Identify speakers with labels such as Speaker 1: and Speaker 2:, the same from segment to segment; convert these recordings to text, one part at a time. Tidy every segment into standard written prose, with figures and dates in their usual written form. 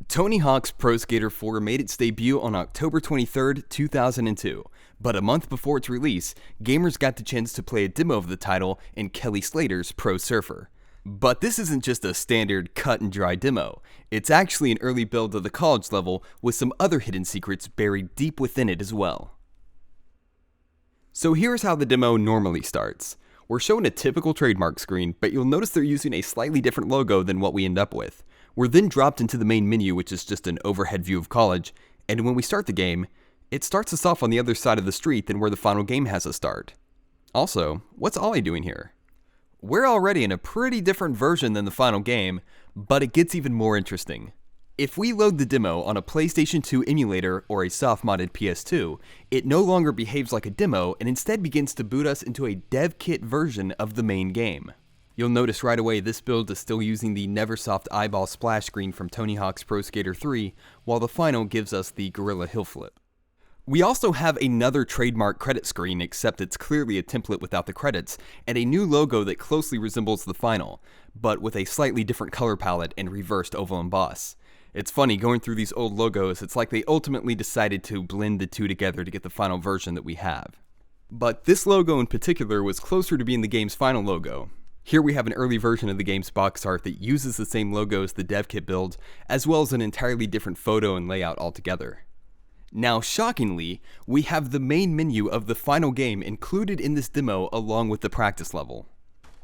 Speaker 1: Tony Hawk's Pro Skater 4 made its debut on October 23rd, 2002, but a month before its release, gamers got the chance to play a demo of the title in Kelly Slater's Pro Surfer. But this isn't just a standard cut and dry demo, it's actually an early build of the college level with some other hidden secrets buried deep within it as well. So here's how the demo normally starts. We're shown a typical trademark screen, but you'll notice they're using a slightly different logo than what we end up with. We're then dropped into the main menu, which is just an overhead view of college, and when we start the game, it starts us off on the other side of the street than where the final game has us start. Also, what's Ollie doing here? We're already in a pretty different version than the final game, but it gets even more interesting. If we load the demo on a PlayStation 2 emulator or a soft-modded PS2, it no longer behaves like a demo and instead begins to boot us into a dev kit version of the main game. You'll notice right away this build is still using the Neversoft eyeball splash screen from Tony Hawk's Pro Skater 3, while the final gives us the Gorilla Hill Flip. We also have another trademark credit screen, except it's clearly a template without the credits, and a new logo that closely resembles the final, but with a slightly different color palette and reversed oval emboss. It's funny, going through these old logos, it's like they ultimately decided to blend the two together to get the final version that we have. But this logo in particular was closer to being the game's final logo. Here we have an early version of the game's box art that uses the same logo as the dev kit build, as well as an entirely different photo and layout altogether. Now, shockingly, we have the main menu of the final game included in this demo along with the practice level.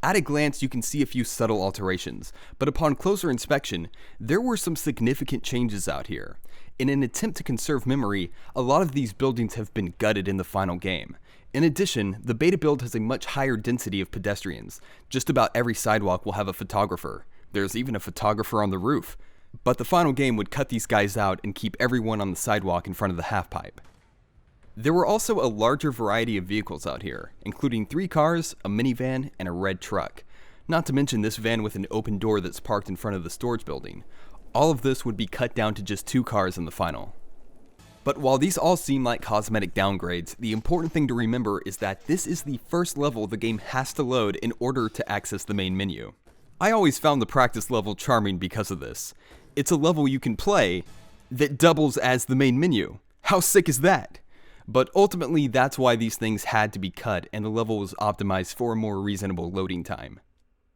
Speaker 1: At a glance, you can see a few subtle alterations, but upon closer inspection, there were some significant changes out here. In an attempt to conserve memory, a lot of these buildings have been gutted in the final game. In addition, the beta build has a much higher density of pedestrians. Just about every sidewalk will have a photographer. There's even a photographer on the roof. But the final game would cut these guys out and keep everyone on the sidewalk in front of the half-pipe. There were also a larger variety of vehicles out here, including 3 cars, a minivan, and a red truck. Not to mention this van with an open door that's parked in front of the storage building. All of this would be cut down to just 2 cars in the final. But while these all seem like cosmetic downgrades, the important thing to remember is that this is the first level the game has to load in order to access the main menu. I always found the practice level charming because of this. It's a level you can play that doubles as the main menu. How sick is that? But ultimately, that's why these things had to be cut and the level was optimized for a more reasonable loading time.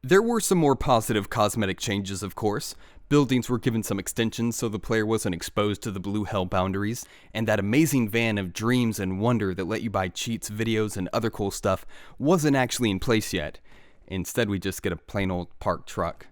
Speaker 1: There were some more positive cosmetic changes, of course. Buildings were given some extensions so the player wasn't exposed to the blue hell boundaries, and that amazing van of dreams and wonder that let you buy cheats, videos, and other cool stuff wasn't actually in place yet. Instead, we just get a plain old parked truck.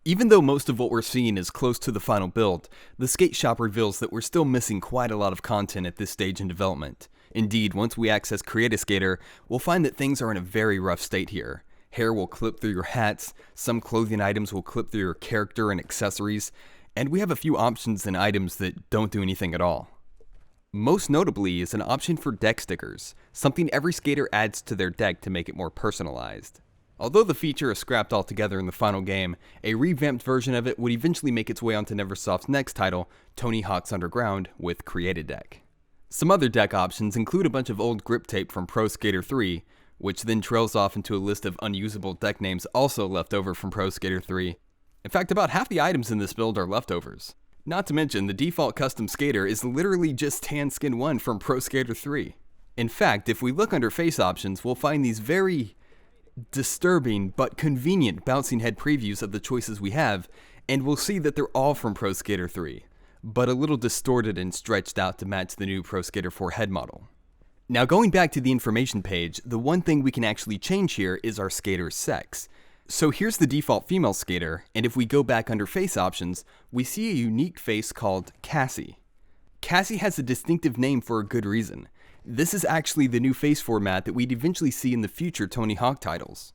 Speaker 1: Even though most of what we're seeing is close to the final build, the skate shop reveals that we're still missing quite a lot of content at this stage in development. Indeed, once we access Create a Skater, we'll find that things are in a very rough state here. Hair will clip through your hats, some clothing items will clip through your character and accessories, and we have a few options and items that don't do anything at all. Most notably is an option for deck stickers, something every skater adds to their deck to make it more personalized. Although the feature is scrapped altogether in the final game, a revamped version of it would eventually make its way onto Neversoft's next title, Tony Hawk's Underground, with Create a Deck. Some other deck options include a bunch of old grip tape from Pro Skater 3, which then trails off into a list of unusable deck names also left over from Pro Skater 3. In fact, about half the items in this build are leftovers. Not to mention, the default custom skater is literally just Tan Skin 1 from Pro Skater 3. In fact, if we look under face options, we'll find these very disturbing but convenient bouncing head previews of the choices we have, and we'll see that they're all from Pro Skater 3, but a little distorted and stretched out to match the new Pro Skater 4 head model. Now, going back to the information page, the one thing we can actually change here is our skater's sex. So here's the default female skater, and if we go back under face options, we see a unique face called Cassie. Cassie has a distinctive name for a good reason. This is actually the new face format that we'd eventually see in the future Tony Hawk titles.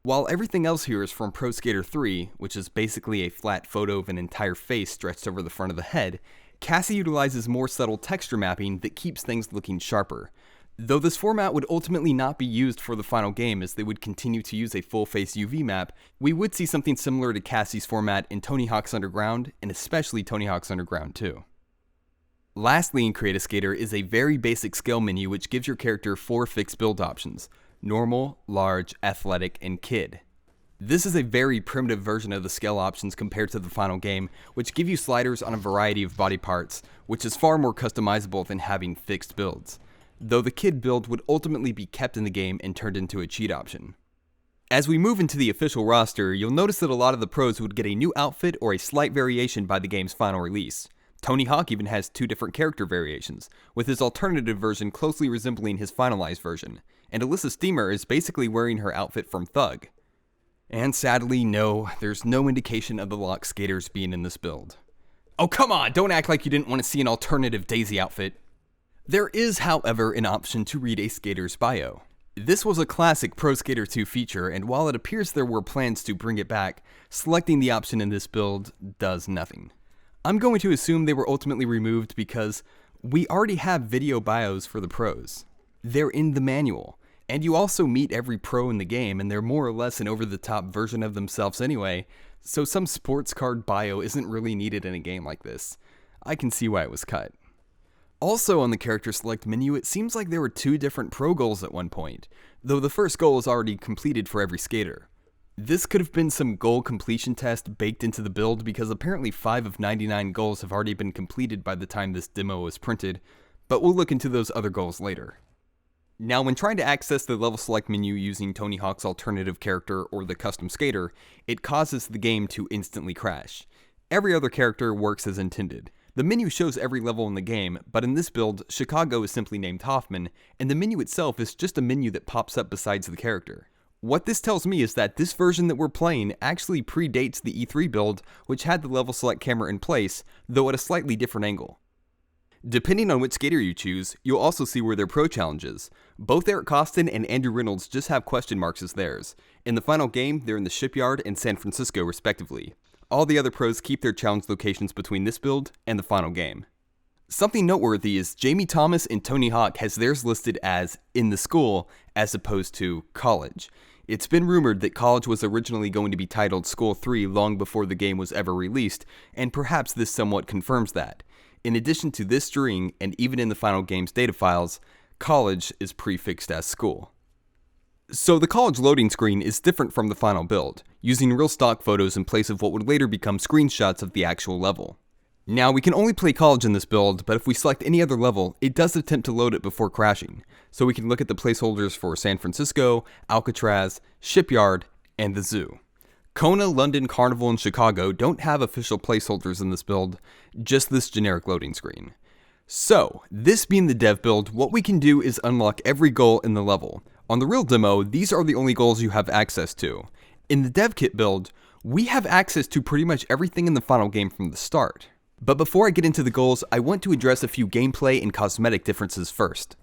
Speaker 1: While everything else here is from Pro Skater 3, which is basically a flat photo of an entire face stretched over the front of the head, Cassie utilizes more subtle texture mapping that keeps things looking sharper. Though this format would ultimately not be used for the final game as they would continue to use a full-face UV map, we would see something similar to Cassie's format in Tony Hawk's Underground, and especially Tony Hawk's Underground 2. Lastly in Create a Skater is a very basic scale menu which gives your character 4 fixed build options: normal, large, athletic, and kid. This is a very primitive version of the scale options compared to the final game, which give you sliders on a variety of body parts, which is far more customizable than having fixed builds, though the kid build would ultimately be kept in the game and turned into a cheat option. As we move into the official roster, you'll notice that a lot of the pros would get a new outfit or a slight variation by the game's final release. Tony Hawk even has 2 different character variations, with his alternative version closely resembling his finalized version, and Alyssa Steamer is basically wearing her outfit from Thug. And sadly, no, there's no indication of the Lock skaters being in this build. Oh come on, don't act like you didn't want to see an alternative Daisy outfit. There is, however, an option to read a skater's bio. This was a classic Pro Skater 2 feature, and while it appears there were plans to bring it back, selecting the option in this build does nothing. I'm going to assume they were ultimately removed because we already have video bios for the pros. They're in the manual. And you also meet every pro in the game, and they're more or less an over-the-top version of themselves anyway, so some sports card bio isn't really needed in a game like this. I can see why it was cut. Also on the character select menu, it seems like there were 2 different pro goals at one point, though the first goal is already completed for every skater. This could have been some goal completion test baked into the build because apparently 5 of 99 goals have already been completed by the time this demo was printed, but we'll look into those other goals later. Now, when trying to access the level select menu using Tony Hawk's alternative character or the custom skater, it causes the game to instantly crash. Every other character works as intended. The menu shows every level in the game, but in this build, Chicago is simply named Hoffman, and the menu itself is just a menu that pops up besides the character. What this tells me is that this version that we're playing actually predates the E3 build, which had the level select camera in place, though at a slightly different angle. Depending on which skater you choose, you'll also see where their pro challenge is. Both Eric Costin and Andrew Reynolds just have question marks as theirs. In the final game, they're in the Shipyard and San Francisco respectively. All the other pros keep their challenge locations between this build and the final game. Something noteworthy is Jamie Thomas and Tony Hawk has theirs listed as in the school as opposed to college. It's been rumored that college was originally going to be titled School 3 long before the game was ever released, and perhaps this somewhat confirms that. In addition to this string, and even in the final game's data files, college is prefixed as school. So the college loading screen is different from the final build, using real stock photos in place of what would later become screenshots of the actual level. Now, we can only play college in this build, but if we select any other level, it does attempt to load it before crashing. So we can look at the placeholders for San Francisco, Alcatraz, Shipyard, and the Zoo. Kona, London, Carnival, and Chicago don't have official placeholders in this build, just this generic loading screen. So, this being the dev build, what we can do is unlock every goal in the level. On the real demo, these are the only goals you have access to. In the dev kit build, we have access to pretty much everything in the final game from the start. But before I get into the goals, I want to address a few gameplay and cosmetic differences first.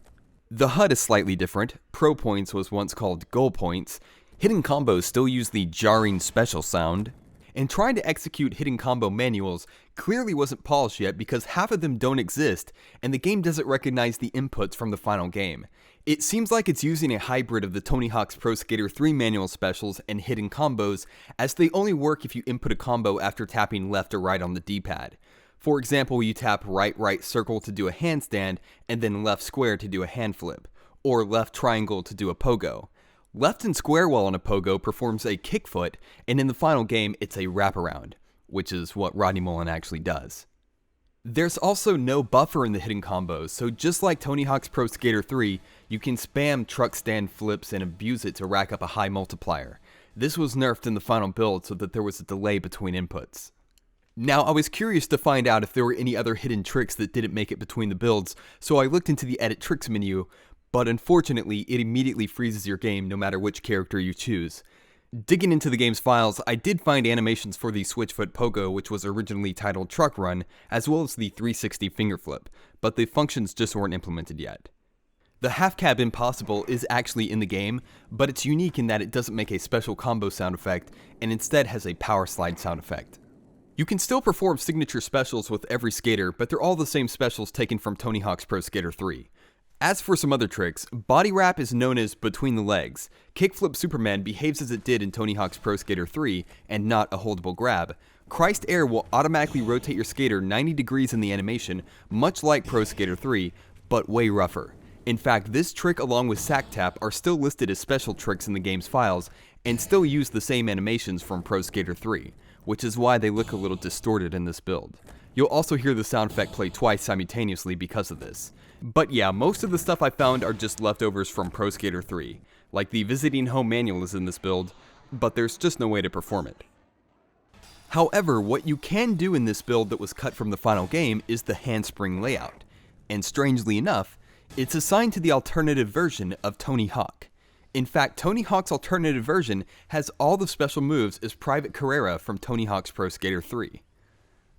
Speaker 1: The HUD is slightly different. Pro points was once called goal points. Hidden combos still use the jarring special sound, and trying to execute hidden combo manuals clearly wasn't polished yet because half of them don't exist, and the game doesn't recognize the inputs from the final game. It seems like it's using a hybrid of the Tony Hawk's Pro Skater 3 manual specials and hidden combos, as they only work if you input a combo after tapping left or right on the D-pad. For example, you tap right circle to do a handstand, and then left square to do a hand flip, or left triangle to do a pogo. Left and square while on a pogo performs a kickfoot, and in the final game it's a wraparound, which is what Rodney Mullen actually does. There's also no buffer in the hidden combos, so just like Tony Hawk's Pro Skater 3, you can spam truck stand flips and abuse it to rack up a high multiplier. This was nerfed in the final build so that there was a delay between inputs. Now, I was curious to find out if there were any other hidden tricks that didn't make it between the builds, so I looked into the Edit Tricks menu, but unfortunately, it immediately freezes your game no matter which character you choose. Digging into the game's files, I did find animations for the Switchfoot Pogo, which was originally titled Truck Run, as well as the 360 Finger Flip, but the functions just weren't implemented yet. The Half Cab Impossible is actually in the game, but it's unique in that it doesn't make a special combo sound effect, and instead has a power slide sound effect. You can still perform signature specials with every skater, but they're all the same specials taken from Tony Hawk's Pro Skater 3. As for some other tricks, Body Wrap is known as Between the Legs. Kickflip Superman behaves as it did in Tony Hawk's Pro Skater 3, and not a holdable grab. Christ Air will automatically rotate your skater 90 degrees in the animation, much like Pro Skater 3, but way rougher. In fact, this trick along with Sack Tap are still listed as special tricks in the game's files, and still use the same animations from Pro Skater 3, which is why they look a little distorted in this build. You'll also hear the sound effect play twice simultaneously because of this. But yeah, most of the stuff I found are just leftovers from Pro Skater 3, like the visiting home manual is in this build, but there's just no way to perform it. However, what you can do in this build that was cut from the final game is the handspring layout, and strangely enough, it's assigned to the alternative version of Tony Hawk. In fact, Tony Hawk's alternative version has all the special moves as Private Carrera from Tony Hawk's Pro Skater 3.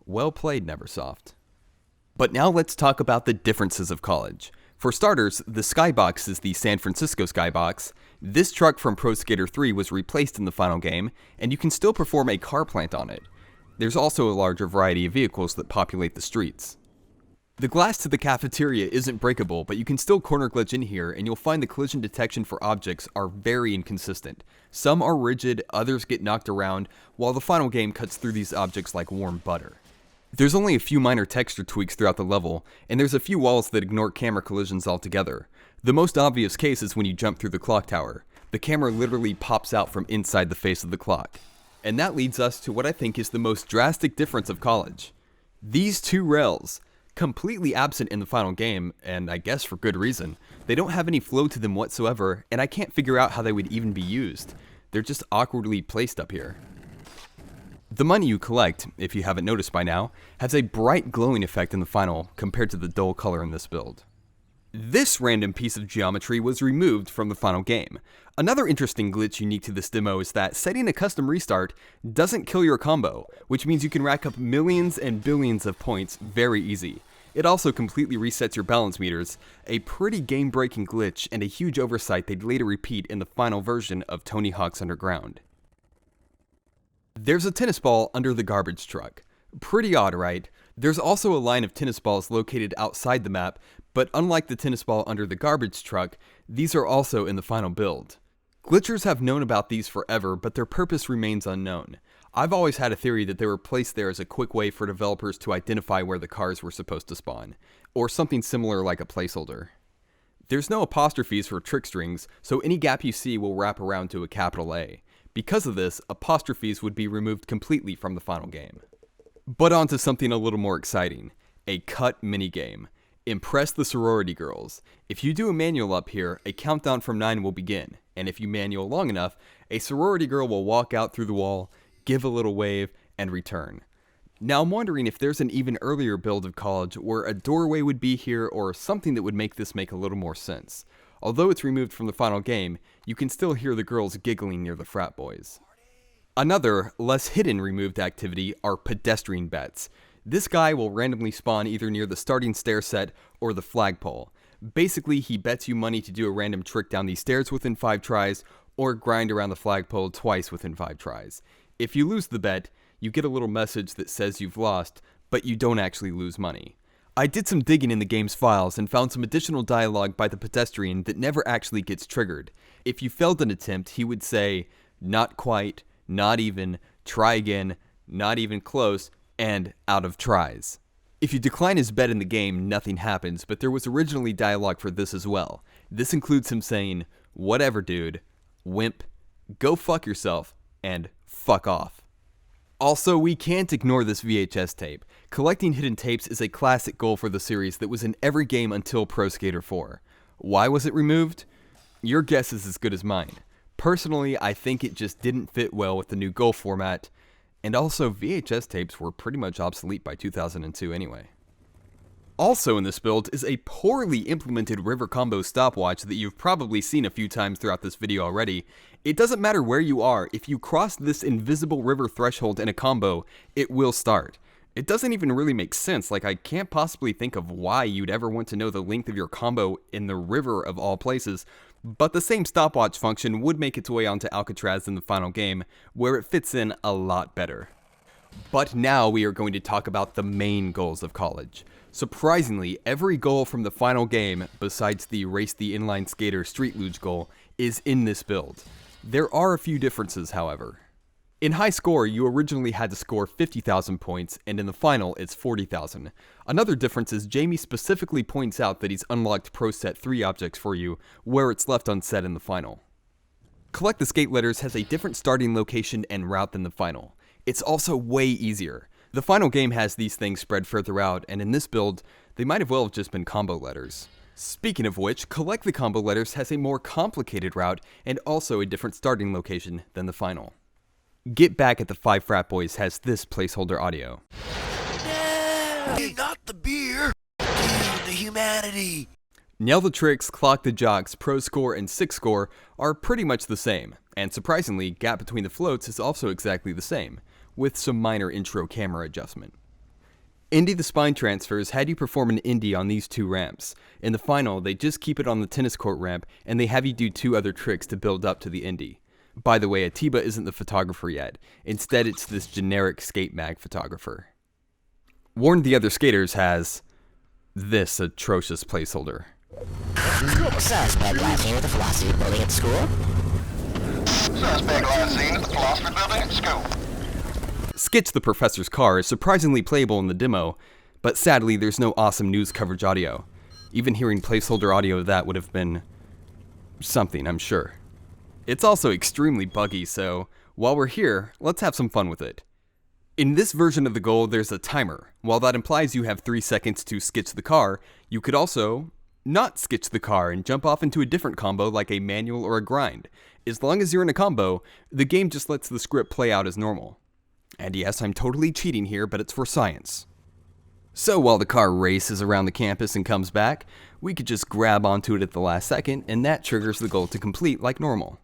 Speaker 1: Well played, Neversoft. But now let's talk about the differences of college. For starters, the skybox is the San Francisco skybox. This truck from Pro Skater 3 was replaced in the final game, and you can still perform a car plant on it. There's also a larger variety of vehicles that populate the streets. The glass to the cafeteria isn't breakable, but you can still corner glitch in here, and you'll find the collision detection for objects are very inconsistent. Some are rigid, others get knocked around, while the final game cuts through these objects like warm butter. There's only a few minor texture tweaks throughout the level, and there's a few walls that ignore camera collisions altogether. The most obvious case is when you jump through the clock tower. The camera literally pops out from inside the face of the clock. And that leads us to what I think is the most drastic difference of college. These two rails, completely absent in the final game, and I guess for good reason. They don't have any flow to them whatsoever, and I can't figure out how they would even be used. They're just awkwardly placed up here. The money you collect, if you haven't noticed by now, has a bright glowing effect in the final compared to the dull color in this build. This random piece of geometry was removed from the final game. Another interesting glitch unique to this demo is that setting a custom restart doesn't kill your combo, which means you can rack up millions and billions of points very easy. It also completely resets your balance meters, a pretty game-breaking glitch and a huge oversight they'd later repeat in the final version of Tony Hawk's Underground. There's a tennis ball under the garbage truck. Pretty odd, right? There's also a line of tennis balls located outside the map, but unlike the tennis ball under the garbage truck, these are also in the final build. Glitchers have known about these forever, but their purpose remains unknown. I've always had a theory that they were placed there as a quick way for developers to identify where the cars were supposed to spawn, or something similar like a placeholder. There's no apostrophes for trick strings, so any gap you see will wrap around to a capital A. Because of this, apostrophes would be removed completely from the final game. But on to something a little more exciting, a cut minigame. Impress the sorority girls. If you do a manual up here, a countdown from 9 will begin, and if you manual long enough, a sorority girl will walk out through the wall, give a little wave, and return. Now I'm wondering if there's an even earlier build of college where a doorway would be here or something that would make this make a little more sense. Although it's removed from the final game, you can still hear the girls giggling near the frat boys. Another, less hidden removed activity are pedestrian bets. This guy will randomly spawn either near the starting stair set or the flagpole. Basically, he bets you money to do a random trick down these stairs within 5 tries, or grind around the flagpole twice within 5 tries. If you lose the bet, you get a little message that says you've lost, but you don't actually lose money. I did some digging in the game's files and found some additional dialogue by the pedestrian that never actually gets triggered. If you failed an attempt, he would say, "Not quite," "Not even," "Try again," "Not even close," and "Out of tries." If you decline his bet in the game, nothing happens, but there was originally dialogue for this as well. This includes him saying, "Whatever dude," "Wimp," "Go fuck yourself," and "Fuck off." Also, we can't ignore this VHS tape. Collecting hidden tapes is a classic goal for the series that was in every game until Pro Skater 4. Why was it removed? Your guess is as good as mine. Personally, I think it just didn't fit well with the new goal format, and also VHS tapes were pretty much obsolete by 2002 anyway. Also in this build is a poorly implemented river combo stopwatch that you've probably seen a few times throughout this video already. It doesn't matter where you are, if you cross this invisible river threshold in a combo, it will start. It doesn't even really make sense, like I can't possibly think of why you'd ever want to know the length of your combo in the river of all places, but the same stopwatch function would make its way onto Alcatraz in the final game, where it fits in a lot better. But now we are going to talk about the main goals of college. Surprisingly, every goal from the final game, besides the Race the Inline Skater Street Luge goal, is in this build. There are a few differences, however. In high score, you originally had to score 50,000 points, and in the final, it's 40,000. Another difference is Jamie specifically points out that he's unlocked Pro Set 3 objects for you, where it's left unset in the final. Collect the Skate letters has a different starting location and route than the final. It's also way easier. The final game has these things spread further out, and in this build, they might have well have just been combo letters. Speaking of which, Collect the Combo Letters has a more complicated route and also a different starting location than the final. Get Back at the 5 Frat Boys has this placeholder audio.
Speaker 2: No, not the beer, the humanity.
Speaker 1: Nail the Tricks, Clock the Jocks, Pro Score, and 6 Score are pretty much the same, and surprisingly, Gap Between the Floats is also exactly the same, with some minor intro camera adjustment. Indie the Spine Transfers had you perform an indie on these 2 ramps. In the final, they just keep it on the tennis court ramp, and they have you do 2 other tricks to build up to the indie. By the way, Atiba isn't the photographer yet. Instead, it's this generic skate mag photographer. Warn the Other Skaters has this atrocious placeholder.
Speaker 2: Suspect last seen at the philosophy building at school.
Speaker 3: Suspect last seen at the philosophy building at school.
Speaker 1: Skitch the Professor's Car is surprisingly playable in the demo, but sadly there's no awesome news coverage audio. Even hearing placeholder audio of that would have been something, I'm sure. It's also extremely buggy, so while we're here, let's have some fun with it. In this version of the goal, there's a timer. While that implies you have 3 seconds to skitch the car, you could also not skitch the car and jump off into a different combo like a manual or a grind. As long as you're in a combo, the game just lets the script play out as normal. And yes, I'm totally cheating here, but it's for science. So while the car races around the campus and comes back, we could just grab onto it at the last second, and that triggers the goal to complete like normal.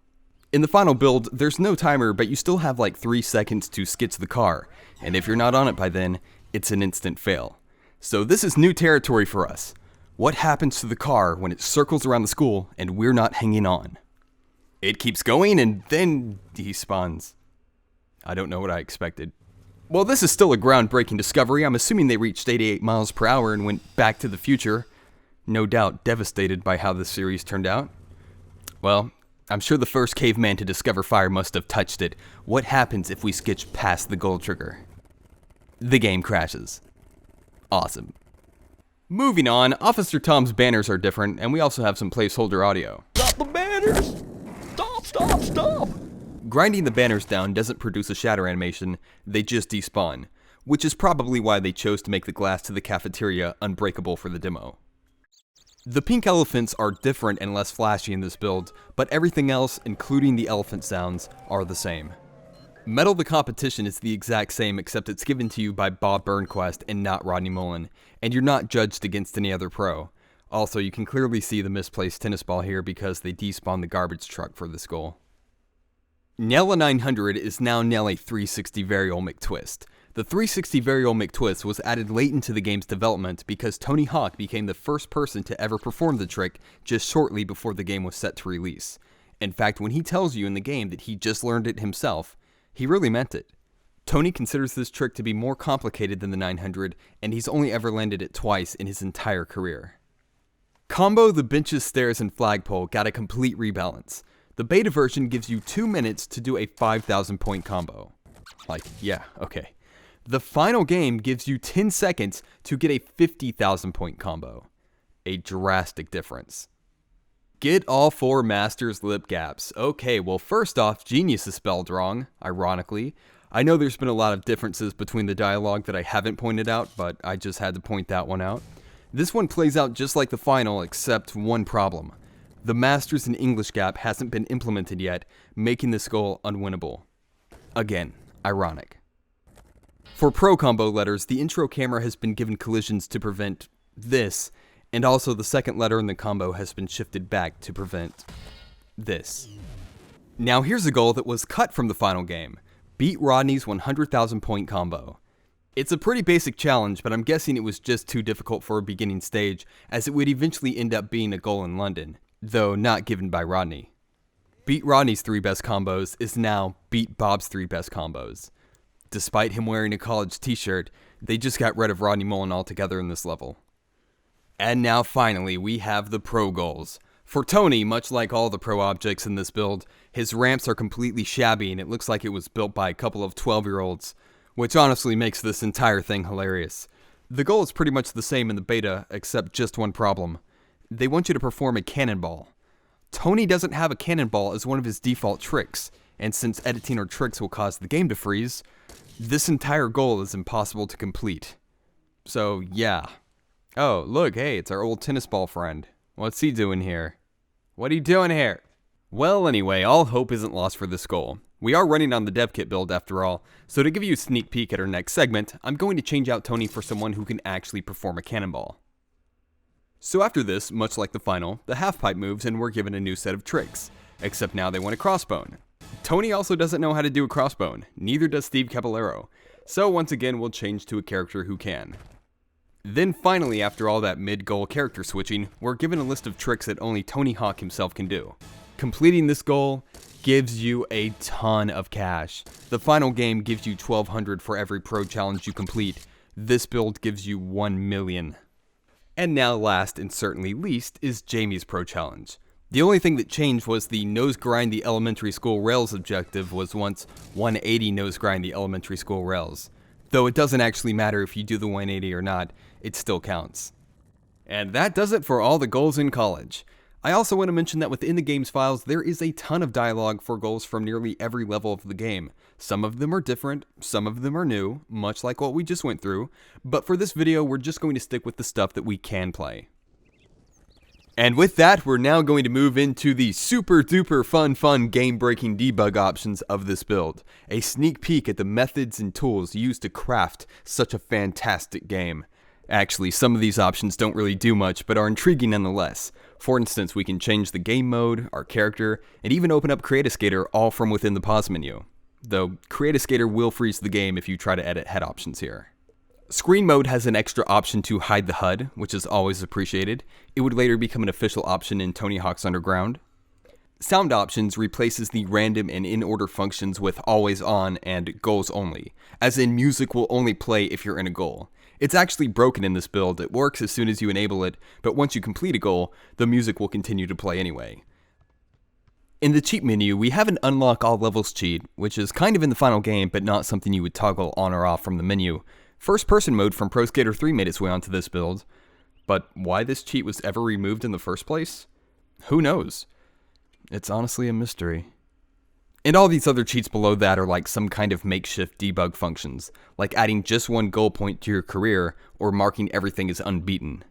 Speaker 1: In the final build, there's no timer, but you still have like 3 seconds to skitch the car, and if you're not on it by then, it's an instant fail. So this is new territory for us. What happens to the car when it circles around the school and we're not hanging on? It keeps going and then despawns. I don't know what I expected. Well, this is still a groundbreaking discovery. I'm assuming they reached 88 miles per hour and went back to the future. No doubt devastated by how this series turned out. Well, I'm sure the first caveman to discover fire must have touched it. What happens if we skitch past the goal trigger? The game crashes. Awesome. Moving on, Officer Tom's banners are different, and we also have some placeholder audio.
Speaker 2: Stop the banners! Stop!
Speaker 1: Grinding the banners down doesn't produce a shatter animation, they just despawn, which is probably why they chose to make the glass to the cafeteria unbreakable for the demo. The pink elephants are different and less flashy in this build, but everything else, including the elephant sounds, are the same. Medal the Competition is the exact same except it's given to you by Bob Burnquist and not Rodney Mullen, and you're not judged against any other pro. Also, you can clearly see the misplaced tennis ball here because they despawned the garbage truck for this goal. Nail a 900 is now Nail a 360 varial McTwist. The 360 varial McTwist was added late into the game's development because Tony Hawk became the first person to ever perform the trick just shortly before the game was set to release. In fact, when he tells you in the game that he just learned it himself, he really meant it. Tony considers this trick to be more complicated than the 900, and he's only ever landed it twice in his entire career. Combo the Benches, Stairs, and Flagpole got a complete rebalance. The beta version gives you 2 minutes to do a 5,000 point combo. Yeah, okay. The final game gives you 10 seconds to get a 50,000 point combo. A drastic difference. Get all 4 masters lip gaps. Okay, well first off, genius is spelled wrong, ironically. I know there's been a lot of differences between the dialogue that I haven't pointed out, but I just had to point that one out. This one plays out just like the final, except one problem. The Masters in English gap hasn't been implemented yet, making this goal unwinnable. Again, ironic. For pro combo letters, the intro camera has been given collisions to prevent this, and also the second letter in the combo has been shifted back to prevent this. Now here's a goal that was cut from the final game. Beat Rodney's 100,000 point combo. It's a pretty basic challenge, but I'm guessing it was just too difficult for a beginning stage, as it would eventually end up being a goal in London. Though not given by Rodney. Beat Rodney's 3 best combos is now Beat Bob's 3 best combos. Despite him wearing a college t-shirt, they just got rid of Rodney Mullen altogether in this level. And now finally, we have the pro goals. For Tony, much like all the pro objects in this build, his ramps are completely shabby and it looks like it was built by a couple of 12-year-olds, which honestly makes this entire thing hilarious. The goal is pretty much the same in the beta, except just one problem. They want you to perform a cannonball. Tony doesn't have a cannonball as one of his default tricks, and since editing our tricks will cause the game to freeze, this entire goal is impossible to complete. So yeah. Oh, look, hey, it's our old tennis ball friend. What's he doing here? What are you doing here? Well, anyway, all hope isn't lost for this goal. We are running on the dev kit build after all, so to give you a sneak peek at our next segment, I'm going to change out Tony for someone who can actually perform a cannonball. So after this, much like the final, the half pipe moves and we're given a new set of tricks, except now they want a crossbone. Tony also doesn't know how to do a crossbone, neither does Steve Caballero, so once again we'll change to a character who can. Then finally, after all that mid-goal character switching, we're given a list of tricks that only Tony Hawk himself can do. Completing this goal gives you a ton of cash. The final game gives you $1,200 for every pro challenge you complete. This build gives you $1 million. And now last and certainly least is Jamie's pro challenge. The only thing that changed was the nose grind the elementary school rails objective was once 180 nose grind the elementary school rails. Though it doesn't actually matter if you do the 180 or not, it still counts. And that does it for all the goals in college. I also want to mention that within the game's files, there is a ton of dialogue for goals from nearly every level of the game. Some of them are different, some of them are new, much like what we just went through, but for this video, we're just going to stick with the stuff that we can play. And with that, we're now going to move into the super duper fun game-breaking debug options of this build. A sneak peek at the methods and tools used to craft such a fantastic game. Actually, some of these options don't really do much, but are intriguing nonetheless. For instance, we can change the game mode, our character, and even open up Create-A-Skater all from within the pause menu. Though, Create-A-Skater will freeze the game if you try to edit head options here. Screen mode has an extra option to hide the HUD, which is always appreciated. It would later become an official option in Tony Hawk's Underground. Sound options replaces the random and in-order functions with always on and goals only, as in music will only play if you're in a goal. It's actually broken in this build, it works as soon as you enable it, but once you complete a goal, the music will continue to play anyway. In the cheat menu, we have an unlock all levels cheat, which is kind of in the final game, but not something you would toggle on or off from the menu. First person mode from Pro Skater 3 made its way onto this build, but why this cheat was ever removed in the first place? Who knows? It's honestly a mystery. And all these other cheats below that are like some kind of makeshift debug functions, like adding just one goal point to your career or marking everything as unbeaten.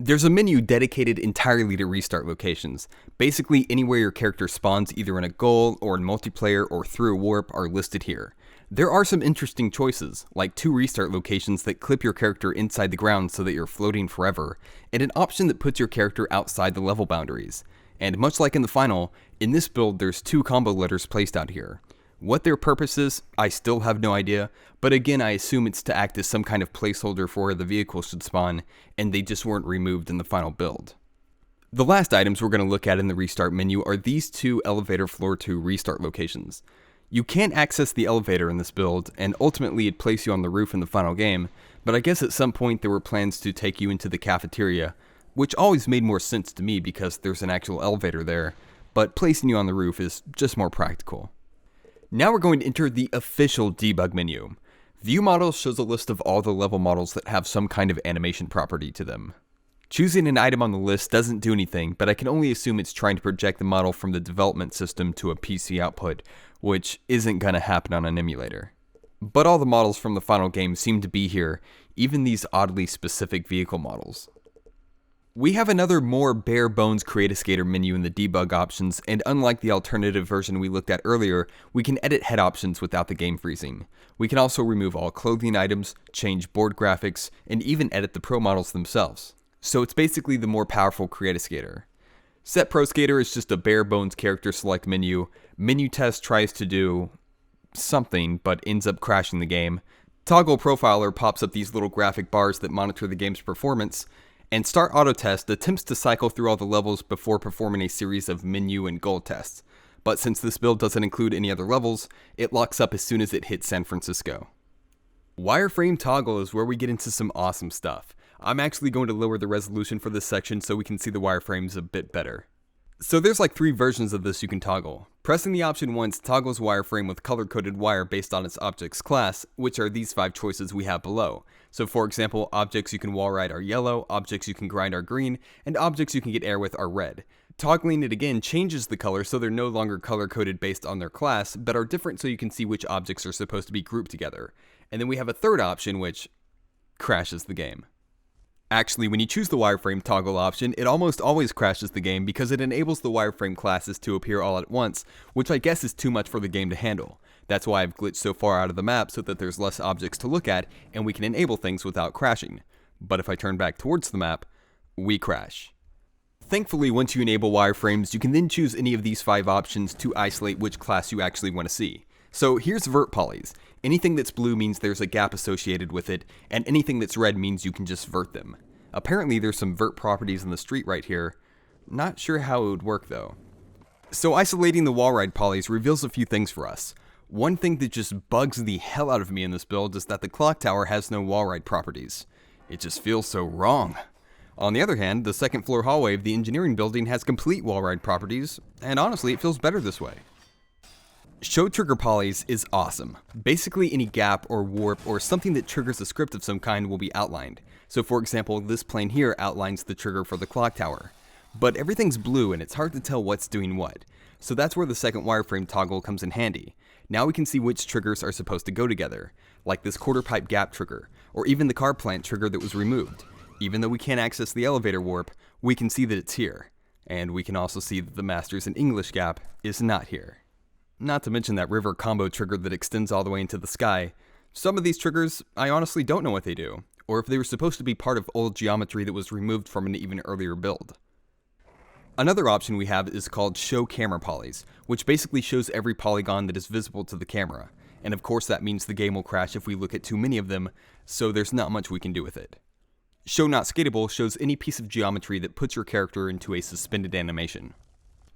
Speaker 1: There's a menu dedicated entirely to restart locations. Basically anywhere your character spawns either in a goal or in multiplayer or through a warp are listed here. There are some interesting choices, like 2 restart locations that clip your character inside the ground so that you're floating forever, and an option that puts your character outside the level boundaries. And much like in the final, in this build there's 2 combo letters placed out here. What their purpose is, I still have no idea, but again I assume it's to act as some kind of placeholder for where the vehicle should spawn, and they just weren't removed in the final build. The last items we're going to look at in the restart menu are these 2 elevator floor 2 restart locations. You can't access the elevator in this build, and ultimately it'd place you on the roof in the final game, but I guess at some point there were plans to take you into the cafeteria, which always made more sense to me because there's an actual elevator there, but placing you on the roof is just more practical. Now we're going to enter the official debug menu. View models shows a list of all the level models that have some kind of animation property to them. Choosing an item on the list doesn't do anything, but I can only assume it's trying to project the model from the development system to a PC output, which isn't gonna happen on an emulator. But all the models from the final game seem to be here, even these oddly specific vehicle models. We have another more bare bones Create-A-Skater menu in the debug options, and unlike the alternative version we looked at earlier, we can edit head options without the game freezing. We can also remove all clothing items, change board graphics, and even edit the pro models themselves. So it's basically the more powerful Create-A-Skater. Set Pro Skater is just a bare bones character select menu. Menu Test tries to do something, but ends up crashing the game. Toggle Profiler pops up these little graphic bars that monitor the game's performance. And Start Auto Test attempts to cycle through all the levels before performing a series of menu and goal tests. But since this build doesn't include any other levels, it locks up as soon as it hits San Francisco. Wireframe Toggle is where we get into some awesome stuff. I'm actually going to lower the resolution for this section so we can see the wireframes a bit better. So there's like 3 versions of this you can toggle. Pressing the option once toggles wireframe with color-coded wire based on its object's class, which are these 5 choices we have below. So for example, objects you can wall ride are yellow, objects you can grind are green, and objects you can get air with are red. Toggling it again changes the color so they're no longer color-coded based on their class, but are different so you can see which objects are supposed to be grouped together. And then we have a third option which crashes the game. Actually, when you choose the wireframe toggle option, it almost always crashes the game because it enables the wireframe classes to appear all at once, which I guess is too much for the game to handle. That's why I've glitched so far out of the map so that there's less objects to look at and we can enable things without crashing. But if I turn back towards the map, we crash. Thankfully, once you enable wireframes, you can then choose any of these 5 options to isolate which class you actually want to see. So here's vert polys. Anything that's blue means there's a gap associated with it, and anything that's red means you can just vert them. Apparently there's some vert properties in the street right here. Not sure how it would work though. So isolating the wall ride polys reveals a few things for us. One thing that just bugs the hell out of me in this build is that the clock tower has no wall ride properties. It just feels so wrong. On the other hand, the second floor hallway of the engineering building has complete wall ride properties, and honestly it feels better this way. Show trigger polys is awesome. Basically any gap or warp or something that triggers a script of some kind will be outlined. So for example, this plane here outlines the trigger for the clock tower. But everything's blue and it's hard to tell what's doing what. So that's where the second wireframe toggle comes in handy. Now we can see which triggers are supposed to go together, like this quarter pipe gap trigger, or even the car plant trigger that was removed. Even though we can't access the elevator warp, we can see that it's here. And we can also see that the Masters in English gap is not here. Not to mention that river combo trigger that extends all the way into the sky. Some of these triggers, I honestly don't know what they do, or if they were supposed to be part of old geometry that was removed from an even earlier build. Another option we have is called Show Camera Polys, which basically shows every polygon that is visible to the camera. And of course that means the game will crash if we look at too many of them, so there's not much we can do with it. Show Not Skatable shows any piece of geometry that puts your character into a suspended animation.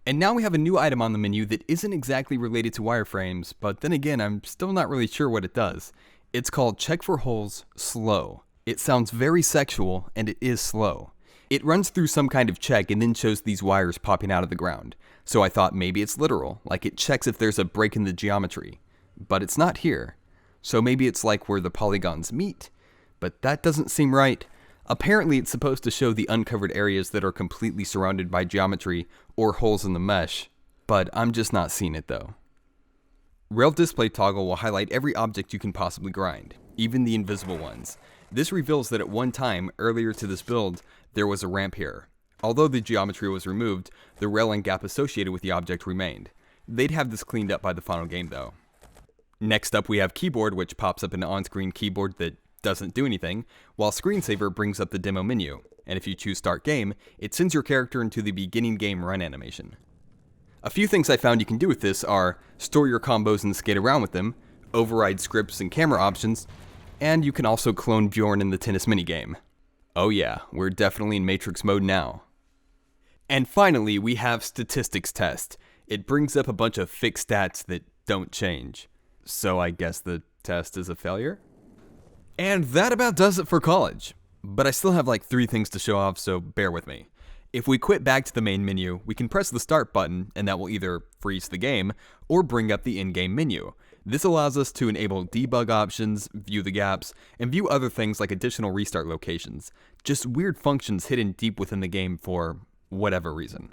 Speaker 1: And now we have a new item on the menu that isn't exactly related to wireframes, but then again, I'm still not really sure what it does. It's called Check for Holes Slow. It sounds very sexual, and it is slow. It runs through some kind of check and then shows these wires popping out of the ground. So I thought maybe it's literal, like it checks if there's a break in the geometry. But it's not here. So maybe it's like where the polygons meet. But that doesn't seem right. Apparently it's supposed to show the uncovered areas that are completely surrounded by geometry or holes in the mesh, but I'm just not seeing it though. Rail Display Toggle will highlight every object you can possibly grind, even the invisible ones. This reveals that at one time, earlier to this build, there was a ramp here. Although the geometry was removed, the rail and gap associated with the object remained. They'd have this cleaned up by the final game though. Next up we have Keyboard, which pops up an on-screen keyboard that doesn't do anything, while Screensaver brings up the demo menu, and if you choose Start Game, it sends your character into the beginning game run animation. A few things I found you can do with this are store your combos and skate around with them, override scripts and camera options, and you can also clone Bjorn in the tennis minigame. Oh yeah, we're definitely in Matrix mode now. And finally, we have Statistics Test. It brings up a bunch of fixed stats that don't change. So I guess the test is a failure? And that about does it for college. But I still have like 3 things to show off, so bear with me. If we quit back to the main menu, we can press the start button, and that will either freeze the game, or bring up the in-game menu. This allows us to enable debug options, view the gaps, and view other things like additional restart locations. Just weird functions hidden deep within the game for whatever reason.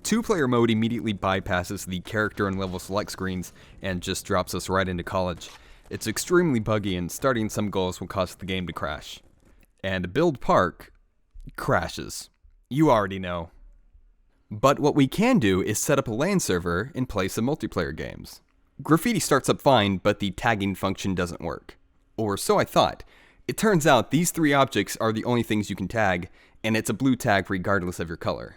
Speaker 1: 2-player mode immediately bypasses the character and level select screens, and just drops us right into college. It's extremely buggy, and starting some goals will cause the game to crash. And Build Park crashes. You already know. But what we can do is set up a LAN server and play some multiplayer games. Graffiti starts up fine, but the tagging function doesn't work. Or so I thought. It turns out these 3 objects are the only things you can tag, and it's a blue tag regardless of your color.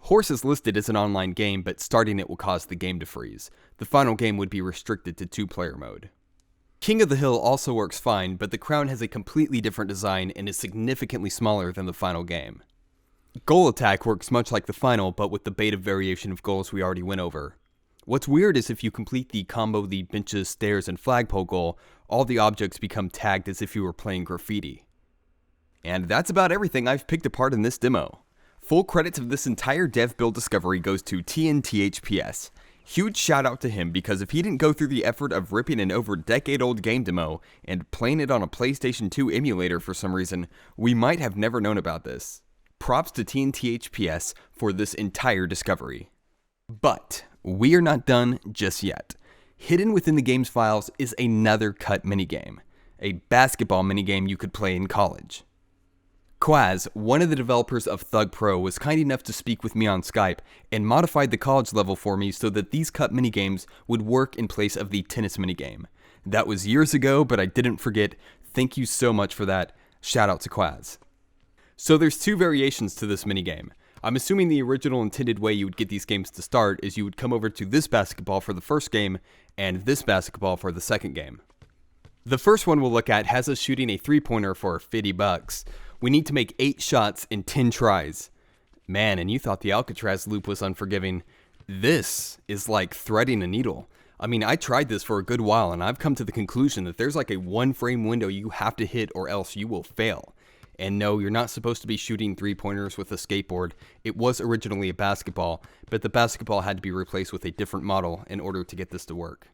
Speaker 1: Horse is listed as an online game, but starting it will cause the game to freeze. The final game would be restricted to 2-player mode. King of the Hill also works fine, but the crown has a completely different design and is significantly smaller than the final game. Goal Attack works much like the final, but with the beta variation of goals we already went over. What's weird is if you complete the combo the benches, stairs, and flagpole goal, all the objects become tagged as if you were playing Graffiti. And that's about everything I've picked apart in this demo. Full credits of this entire dev build discovery goes to TNTHPS. Huge shout out to him, because if he didn't go through the effort of ripping an over decade-old game demo and playing it on a PlayStation 2 emulator for some reason, we might have never known about this. Props to TNTHPS for this entire discovery. But we are not done just yet. Hidden within the game's files is another cut minigame, a basketball minigame you could play in college. Quaz, one of the developers of Thug Pro, was kind enough to speak with me on Skype and modified the college level for me so that these cut minigames would work in place of the tennis minigame. That was years ago, but I didn't forget. Thank you so much for that. Shout out to Quaz. So there's two variations to this minigame. I'm assuming the original intended way you would get these games to start is you would come over to this basketball for the first game and this basketball for the second game. The first one we'll look at has us shooting a 3-pointer for $50. We need to make 8 shots in 10 tries. Man, and you thought the Alcatraz loop was unforgiving. This is like threading a needle. I mean, I tried this for a good while and I've come to the conclusion that there's like a 1-frame window you have to hit or else you will fail. And no, you're not supposed to be shooting 3-pointers with a skateboard. It was originally a basketball, but the basketball had to be replaced with a different model in order to get this to work.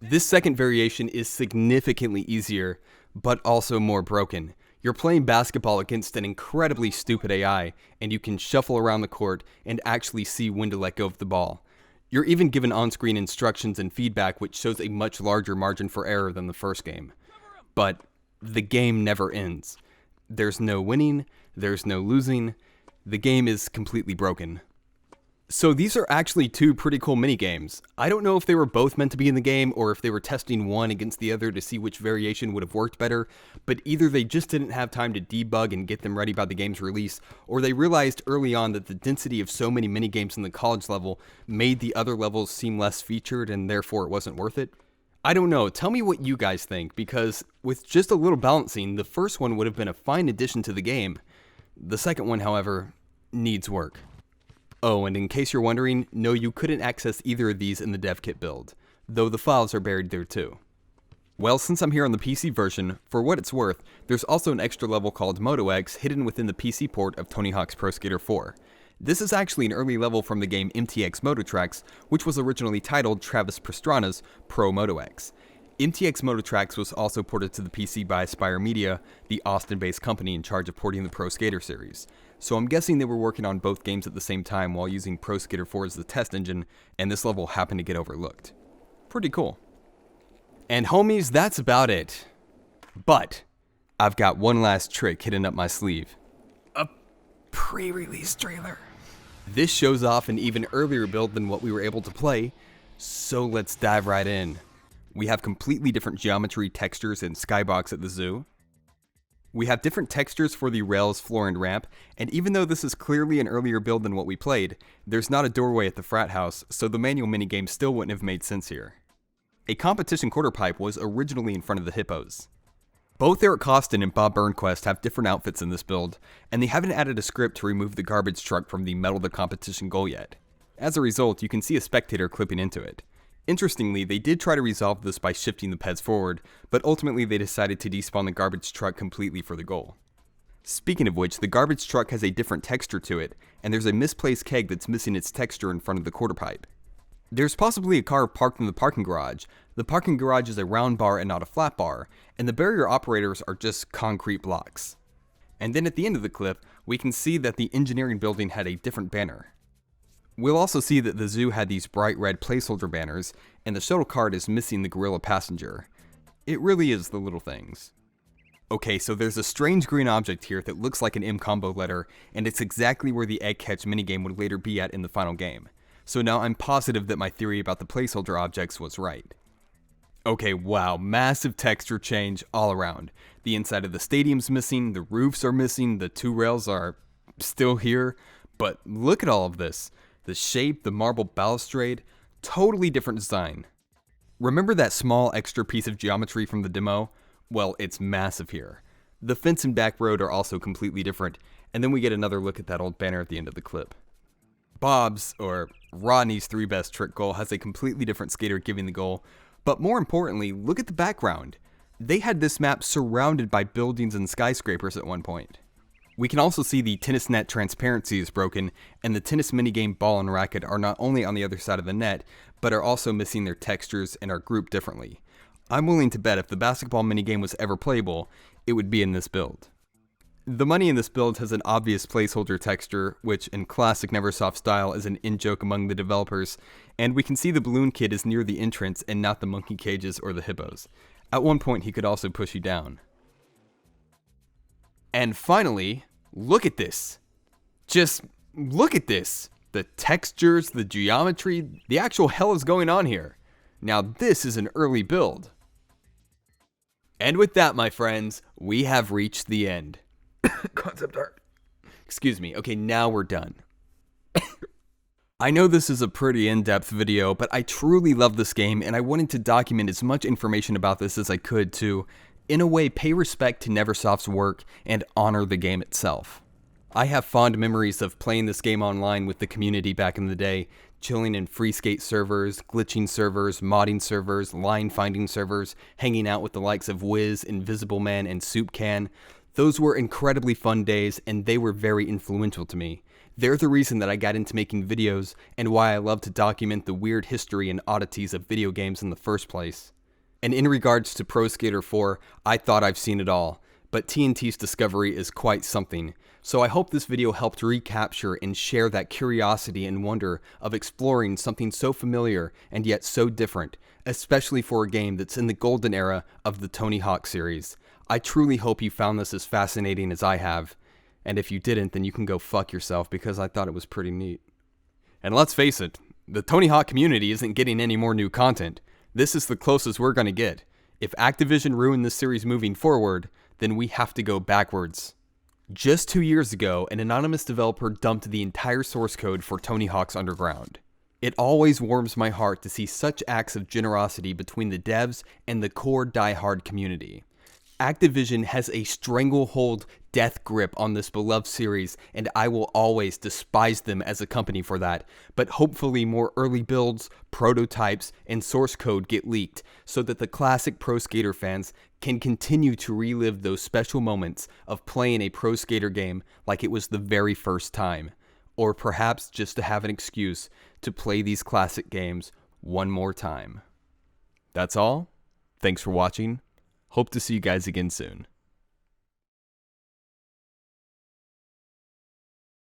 Speaker 1: This second variation is significantly easier, but also more broken. You're playing basketball against an incredibly stupid AI, and you can shuffle around the court and actually see when to let go of the ball. You're even given on-screen instructions and feedback, which shows a much larger margin for error than the first game. But the game never ends. There's no winning, there's no losing. The game is completely broken. So these are actually two pretty cool minigames. I don't know if they were both meant to be in the game or if they were testing one against the other to see which variation would have worked better, but either they just didn't have time to debug and get them ready by the game's release, or they realized early on that the density of so many minigames in the college level made the other levels seem less featured and therefore it wasn't worth it. I don't know, tell me what you guys think, because with just a little balancing, the first one would have been a fine addition to the game. The second one, however, needs work. Oh, and in case you're wondering, no, you couldn't access either of these in the dev kit build, though the files are buried there too. Well, since I'm here on the PC version, for what it's worth, there's also an extra level called MotoX hidden within the PC port of Tony Hawk's Pro Skater 4. This is actually an early level from the game MTX Mototrax, which was originally titled Travis Pastrana's Pro MotoX. MTX Mototrax was also ported to the PC by Aspire Media, the Austin-based company in charge of porting the Pro Skater series. So I'm guessing they were working on both games at the same time while using Pro Skater 4 as the test engine, and this level happened to get overlooked. Pretty cool. And homies, that's about it. But I've got one last trick hidden up my sleeve. A pre-release trailer. This shows off an even earlier build than what we were able to play, so let's dive right in. We have completely different geometry, textures, and skybox at the zoo. We have different textures for the rails, floor, and ramp, and even though this is clearly an earlier build than what we played, there's not a doorway at the frat house, so the manual minigame still wouldn't have made sense here. A competition quarter pipe was originally in front of the hippos. Both Eric Costin and Bob Burnquist have different outfits in this build, and they haven't added a script to remove the garbage truck from the Medal the Competition goal yet. As a result, you can see a spectator clipping into it. Interestingly, they did try to resolve this by shifting the peds forward, but ultimately they decided to despawn the garbage truck completely for the goal. Speaking of which, the garbage truck has a different texture to it, and there's a misplaced keg that's missing its texture in front of the quarter pipe. There's possibly a car parked in the parking garage. The parking garage is a round bar and not a flat bar, and the barrier operators are just concrete blocks. And then at the end of the clip, we can see that the engineering building had a different banner. We'll also see that the zoo had these bright red placeholder banners, and the shuttle cart is missing the gorilla passenger. It really is the little things. Okay, so there's a strange green object here that looks like an M combo letter, and it's exactly where the egg catch minigame would later be at in the final game. So now I'm positive that my theory about the placeholder objects was right. Okay, wow, massive texture change all around. The inside of the stadium's missing, the roofs are missing, the two rails are still here, but look at all of this. The shape, the marble balustrade, totally different design. Remember that small extra piece of geometry from the demo? Well, it's massive here. The fence and back road are also completely different, and then we get another look at that old banner at the end of the clip. Bob's, or Rodney's 3 best trick goal has a completely different skater giving the goal, but more importantly, look at the background. They had this map surrounded by buildings and skyscrapers at one point. We can also see the tennis net transparency is broken, and the tennis minigame ball and racket are not only on the other side of the net, but are also missing their textures and are grouped differently. I'm willing to bet if the basketball minigame was ever playable, it would be in this build. The money in this build has an obvious placeholder texture, which in classic Neversoft style is an in-joke among the developers, and we can see the balloon kid is near the entrance and not the monkey cages or the hippos. At one point he could also push you down. And finally, look at this. Just look at this. The textures, the geometry, the actual hell is going on here. Now this is an early build. And with that, my friends, we have reached the end. Concept art. Excuse me. Okay, now we're done. I know this is a pretty in-depth video, but I truly love this game and I wanted to document as much information about this as I could to, in a way, pay respect to Neversoft's work and honor the game itself. I have fond memories of playing this game online with the community back in the day, chilling in free skate servers, glitching servers, modding servers, line finding servers, hanging out with the likes of Wiz, Invisible Man, and Soup Can. Those were incredibly fun days and they were very influential to me. They're the reason that I got into making videos and why I love to document the weird history and oddities of video games in the first place. And in regards to Pro Skater 4, I thought I've seen it all, but TNT's discovery is quite something. So I hope this video helped recapture and share that curiosity and wonder of exploring something so familiar and yet so different, especially for a game that's in the golden era of the Tony Hawk series. I truly hope you found this as fascinating as I have. And if you didn't, then you can go fuck yourself because I thought it was pretty neat. And let's face it, the Tony Hawk community isn't getting any more new content. This is the closest we're gonna get. If Activision ruined this series moving forward, then we have to go backwards. Just 2 years ago, an anonymous developer dumped the entire source code for Tony Hawk's Underground. It always warms my heart to see such acts of generosity between the devs and the core die-hard community. Activision has a stranglehold death grip on this beloved series, and I will always despise them as a company for that, but hopefully more early builds, prototypes, and source code get leaked so that the classic Pro Skater fans can continue to relive those special moments of playing a Pro Skater game like it was the very first time, or perhaps just to have an excuse to play these classic games one more time. That's all. Thanks for watching. Hope to see you guys again soon.